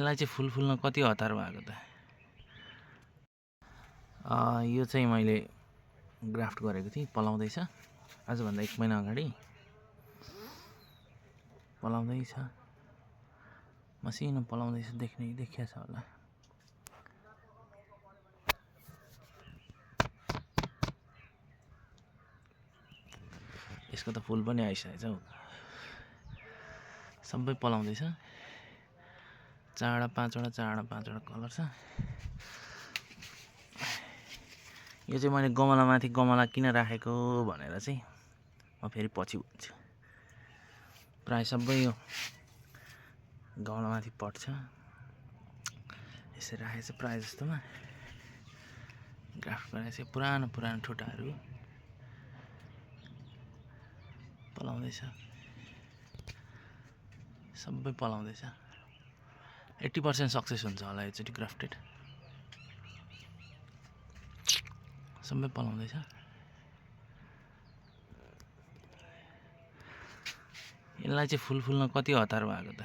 यसलाई चाहिँ फुल फुल्न कति हतार भएको त। यो चाहिँ मैले ग्राफ्ट गरेको थिएँ, पलाउँदैछ। आजभन्दा 1 महिना अगाडि पलाउँदैछ, मसिनो पलाउँदैछ, देखिया छ होला। यसको त फुल पनि आइसकेछ हौ, सबै पलाउँदैछ। 4 5वटा कलर छ। यो चाहिँ मैले गमलामाथि गमला किन राखेको भनेर चाहिँ म फेरि पछि भन्छु। प्राय सबै यो गमलामाथि पट्छ, यसरी राखेको छ। प्राय जस्तोमा ग्राफ्ट गरेको छ। पुरानो ठुटाहरू पलाउँदैछ, सबै पलाउँदैछ। 80% सक्सेस हुन्छ होला योचोटि ग्राफ्टेड। सबै पलाउँदैछ। यसलाई चाहिँ फुल फुल्न कति हतार भएको त।